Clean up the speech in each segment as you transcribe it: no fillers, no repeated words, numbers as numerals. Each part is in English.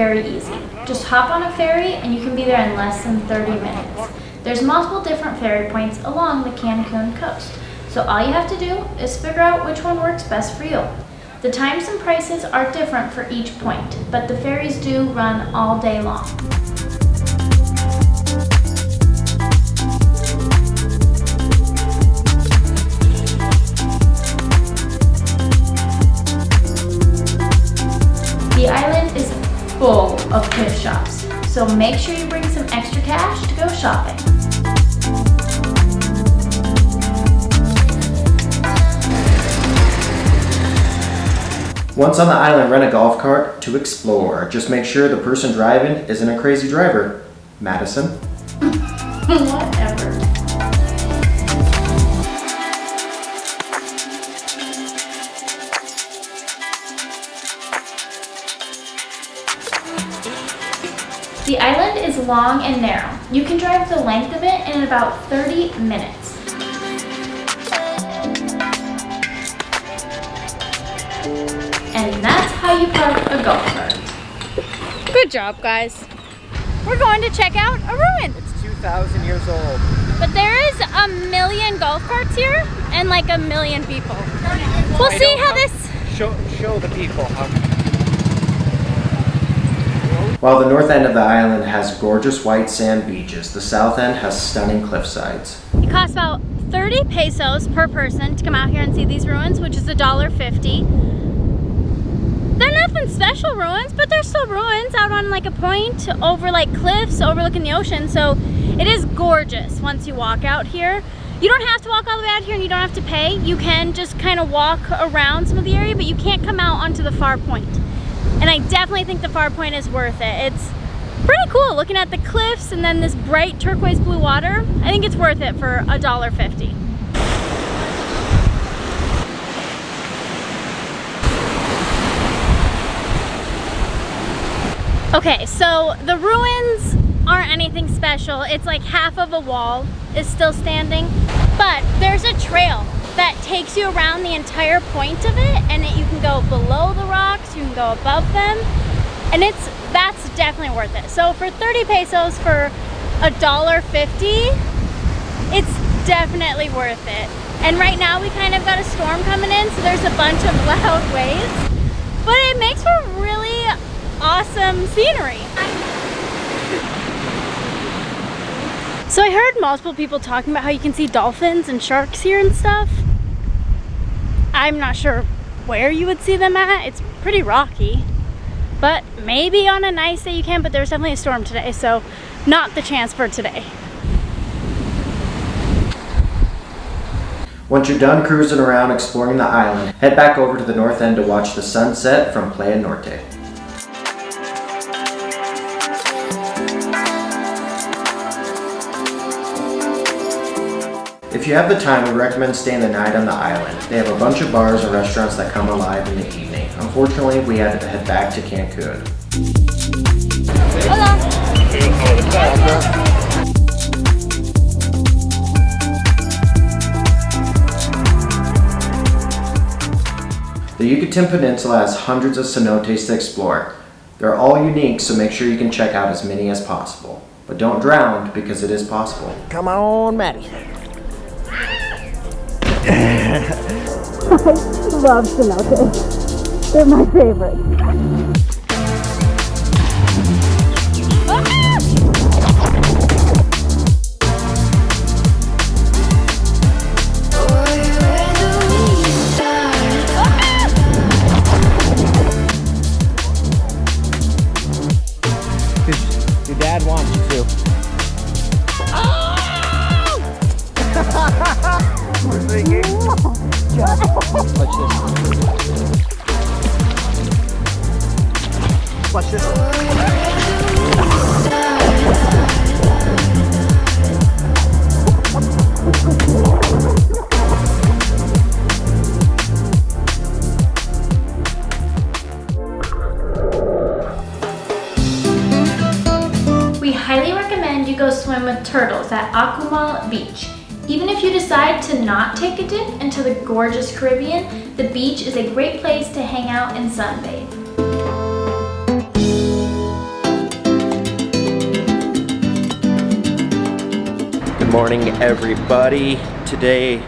very easy. Just hop on a ferry and you can be there in less than 30 minutes. There's multiple different ferry points along the Cancun coast, so all you have to do is figure out which one works best for you. The times and prices are different for each point, but the ferries do run all day long. The island is full of gift shops, so make sure you bring some extra cash to go shopping. Once on the island, rent a golf cart to explore. Just make sure the person driving isn't a crazy driver. Madison? Whatever. The island is long and narrow. You can drive the length of it in about 30 minutes. And that's how you park a golf cart. Good job, guys. We're going to check out a ruin. It's 2,000 years old. But there is a million golf carts here and like a million people. We'll see how this... Show the people how. While the north end of the island has gorgeous white sand beaches, the south end has stunning cliff sides. It costs about 30 pesos per person to come out here and see these ruins, which is $1.50. They're nothing special ruins, but they're still ruins out on like a point over like cliffs overlooking the ocean. So it is gorgeous once you walk out here. You don't have to walk all the way out here and you don't have to pay. You can just kind of walk around some of the area, but you can't come out onto the far point. And I definitely think the far point is worth it. It's pretty cool looking at the cliffs and then this bright turquoise blue water. I think it's worth it for $1.50. Okay, so the ruins aren't anything special. It's like half of a wall is still standing, but there's a trail that takes you around the entire point of it, and you can go below the rocks, you can go above them, and that's definitely worth it. So for 30 pesos for $1.50, it's definitely worth it. And right now we kind of got a storm coming in, so there's a bunch of loud waves, but it makes for really awesome scenery. So I heard multiple people talking about how you can see dolphins and sharks here and stuff. I'm not sure where you would see them at. It's pretty rocky, but maybe on a nice day you can, but there's definitely a storm today, so not the chance for today. Once you're done cruising around exploring the island, head back over to the north end to watch the sunset from Playa Norte. If you have the time, we recommend staying the night on the island. They have a bunch of bars and restaurants that come alive in the evening. Unfortunately, we had to head back to Cancun. Hola. The Yucatan Peninsula has hundreds of cenotes to explore. They're all unique, so make sure you can check out as many as possible. But don't drown, because it is possible. Come on, Maddie. I love cenotes. They're my favorite. Your dad wants you to. We're thinking. Watch this. Watch this. We highly recommend you go swim with turtles at Akumal Beach. Even if you decide to not take a dip into the gorgeous Caribbean, the beach is a great place to hang out and sunbathe. Morning, everybody. Today,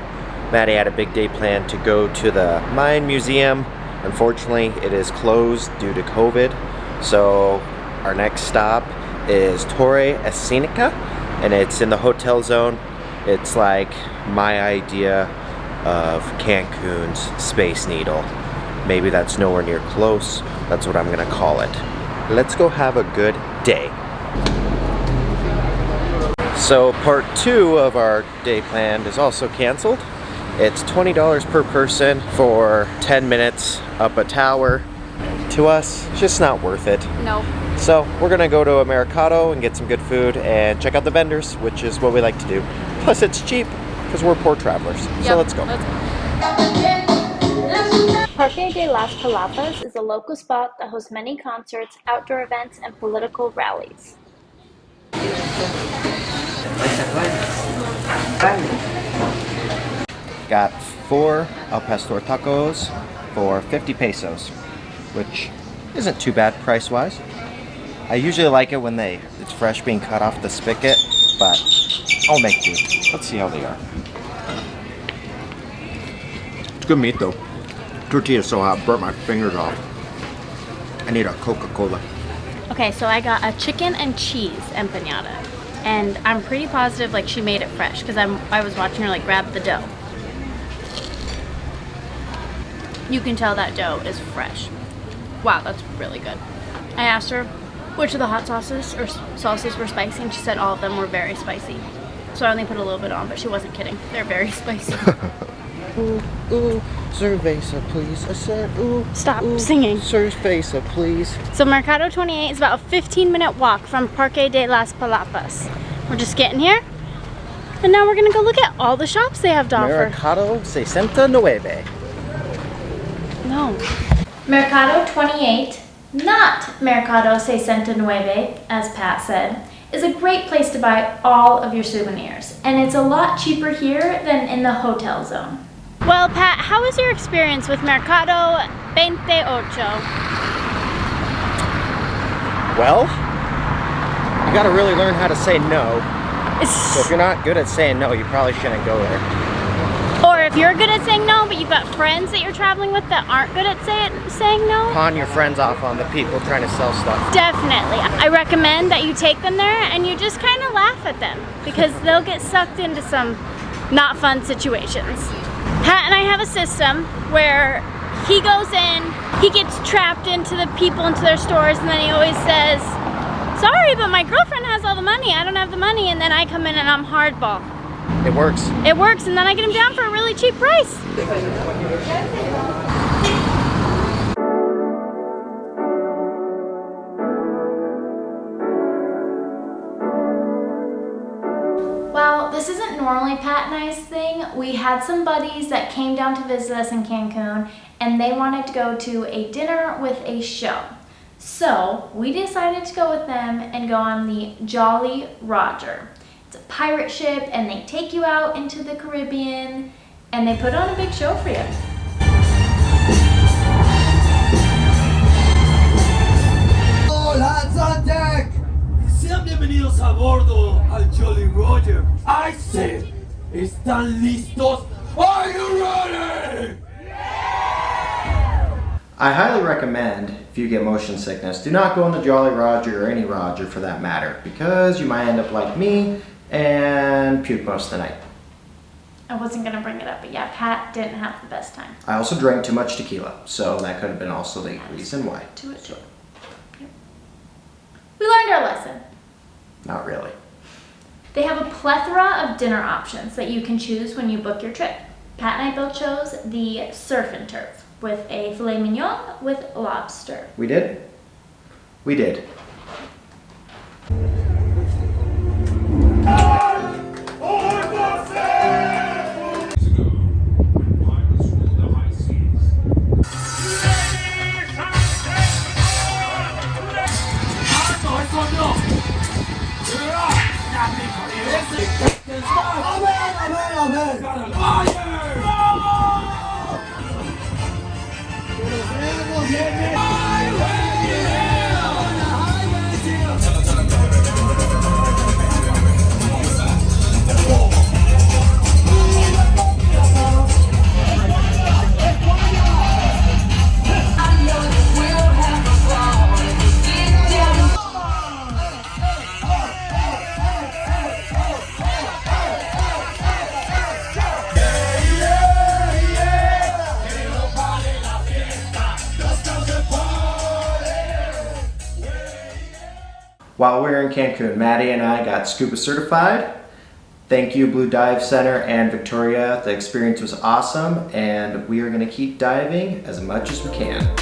Maddie had a big day planned to go to the Mayan Museum. Unfortunately, it is closed due to COVID. So our next stop is Torre Escenica, and it's in the hotel zone. It's like my idea of Cancun's Space Needle. Maybe that's nowhere near close. That's what I'm gonna call it. Let's go have a good day. So part 2 of our day plan is also canceled. It's $20 per person for 10 minutes up a tower. To us, it's just not worth it. Nope. So we're gonna go to a Mercado and get some good food and check out the vendors, which is what we like to do. Plus it's cheap, because we're poor travelers. Yep, So let's go. Parque de las Palapas is a local spot that hosts many concerts, outdoor events, and political rallies. Got 4 al pastor tacos for 50 pesos, which isn't too bad price-wise. I usually like it when it's fresh being cut off the spigot, but I'll make do. Let's see how they are. It's good meat though. Tortilla's so hot, burnt my fingers off. I need a Coca-Cola. Okay, so I got a chicken and cheese empanada, and I'm pretty positive like she made it fresh because I was watching her like grab the dough. You can tell that dough is fresh. Wow, that's really good. I asked her which of the hot sauces were spicy, and she said all of them were very spicy. So I only put a little bit on, but she wasn't kidding. They're very spicy. Ooh, ooh, cerveza, please. I said, ooh. Stop ooh, singing. Cerveza, please. So Mercado 28 is about a 15-minute walk from Parque de las Palapas. We're just getting here, and now we're gonna go look at all the shops they have to offer. Mercado 69. No. Mercado 28, not Mercado 69, as Pat said, is a great place to buy all of your souvenirs. And it's a lot cheaper here than in the hotel zone. Well, Pat, how was your experience with Mercado 28? Well, you gotta really learn how to say no. So if you're not good at saying no, you probably shouldn't go there. Or if you're good at saying no, but you've got friends that you're traveling with that aren't good at saying no? Pawn your friends off on the people trying to sell stuff. Definitely. I recommend that you take them there and you just kind of laugh at them because they'll get sucked into some not fun situations. Pat and I have a system where he goes in, he gets trapped into the people, into their stores, and then he always says, sorry, but my girlfriend has all the money, I don't have the money, and then I come in and I'm hardball. It works. It works, and then I get him down for a really cheap price. Well, this isn't normally Pat and I's thing. We had some buddies that came down to visit us in Cancun, and they wanted to go to a dinner with a show. So we decided to go with them and go on the Jolly Roger. It's a pirate ship, and they take you out into the Caribbean, and they put on a big show for you. All hands on deck! Sean bienvenidos a bordo al Jolly Roger. I said, ¿están listos? Are you ready? I highly recommend, if you get motion sickness, do not go on the Jolly Roger or any Roger for that matter, because you might end up like me and puke most of the night. I wasn't gonna bring it up, but yeah, Pat didn't have the best time. I also drank too much tequila, so that could have been also the reason why. To it. Yep. We learned our lesson. Not really. They have a plethora of dinner options that you can choose when you book your trip. Pat and I both chose the surf and turf with a filet mignon with lobster. We did? We did. While we were in Cancun, Maddie and I got scuba certified. Thank you, Blue Dive Center and Victoria. The experience was awesome, and we are going to keep diving as much as we can.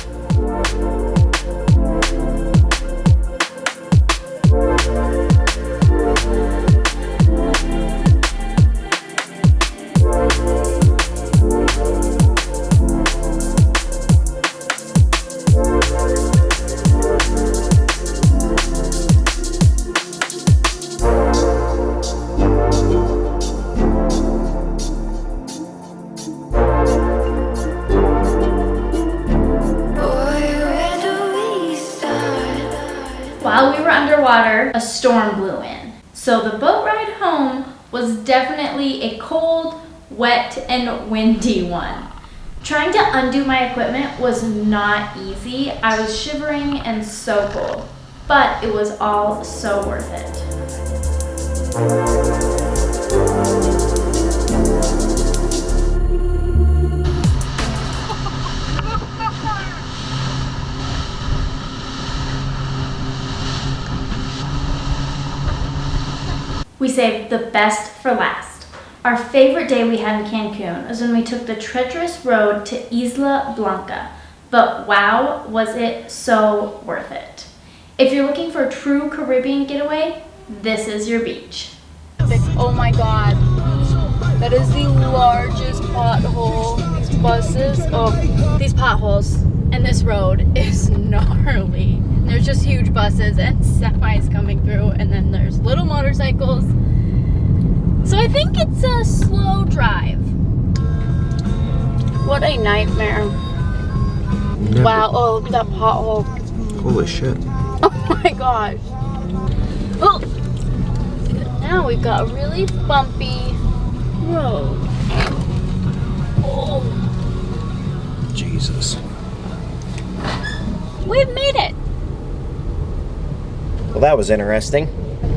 While we were underwater, a storm blew in. So the boat ride home was definitely a cold, wet, and windy one. Trying to undo my equipment was not easy. I was shivering and so cold, but it was all so worth it. We saved the best for last. Our favorite day we had in Cancun was when we took the treacherous road to Isla Blanca. But wow, was it so worth it. If you're looking for a true Caribbean getaway, this is your beach. Oh my god. That is the largest pothole. These buses, these potholes and this road is gnarly. There's just huge buses and semis coming through, and then there's little motorcycles. So I think it's a slow drive. What a nightmare. Yeah. Wow, oh look at that pothole. Holy shit. Oh my gosh. Oh. Now we've got a really bumpy road. Oh. Jesus. We've made it. Well, that was interesting.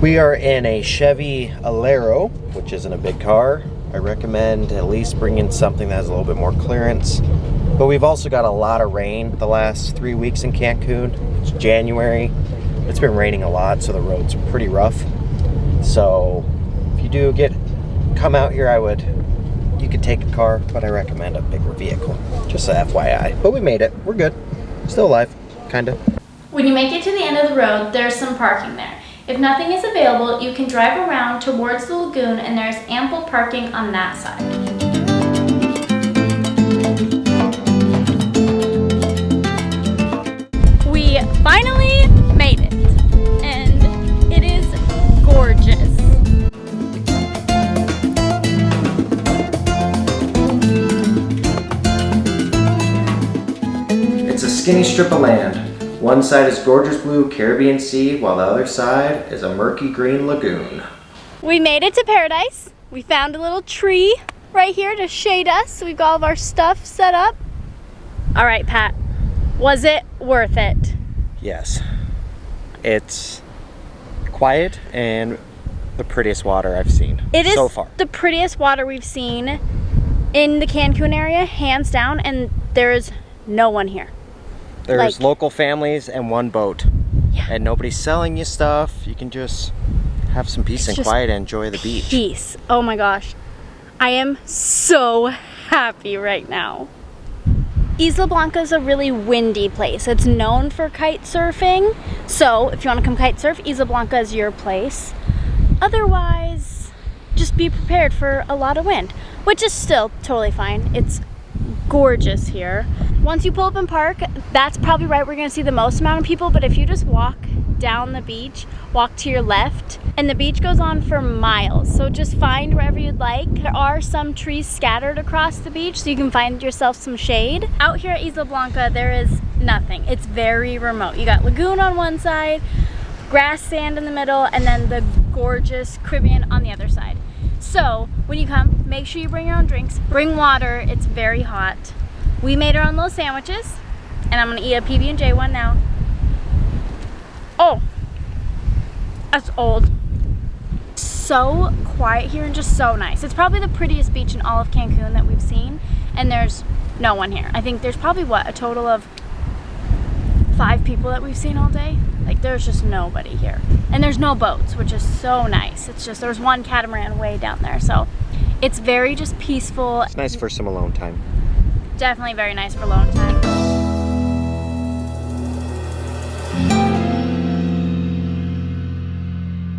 We are in a Chevy Alero, which isn't a big car. I recommend at least bringing something that has a little bit more clearance. But we've also got a lot of rain the last 3 weeks in Cancun. It's January. It's been raining a lot, so the road's pretty rough. So if you do come out here, you could take a car, but I recommend a bigger vehicle. Just a FYI. But we made it. We're good. Still alive, kinda. When you make it to the end of the road, there's some parking there. If nothing is available, you can drive around towards the lagoon and there's ample parking on that side. We finally made it, and it is gorgeous. It's a skinny strip of land. One side is gorgeous blue Caribbean Sea, while the other side is a murky green lagoon. We made it to paradise. We found a little tree right here to shade us. So we've got all of our stuff set up. All right, Pat, was it worth it? Yes. It's quiet and the prettiest water I've seen so far. It is the prettiest water we've seen in the Cancun area, hands down, and there is no one here. There's local families and one boat. Yeah. And nobody's selling you stuff. You can just have some peace and quiet and enjoy the beach. Peace. Oh my gosh. I am so happy right now. Isla Blanca is a really windy place. It's known for kite surfing. So if you want to come kite surf, Isla Blanca is your place. Otherwise, just be prepared for a lot of wind, which is still totally fine. It's gorgeous here. Once you pull up and park, that's probably right where you're gonna see the most amount of people, but if you just walk down the beach, walk to your left, and the beach goes on for miles. So just find wherever you'd like. There are some trees scattered across the beach, so you can find yourself some shade. Out here at Isla Blanca, there is nothing. It's very remote. You got lagoon on one side, grass, sand in the middle, and then the gorgeous Caribbean on the other side. So when you come, make sure you bring your own drinks, bring water, it's very hot. We made our own little sandwiches, and I'm gonna eat a PB&J one now. Oh, that's old. So quiet here and just so nice. It's probably the prettiest beach in all of Cancun that we've seen, and there's no one here. I think there's probably, what, a total of 5 people that we've seen all day. Like there's just nobody here. And there's no boats, which is so nice. It's just, there's one catamaran way down there. So it's very just peaceful. It's nice for some alone time. Definitely very nice for alone time.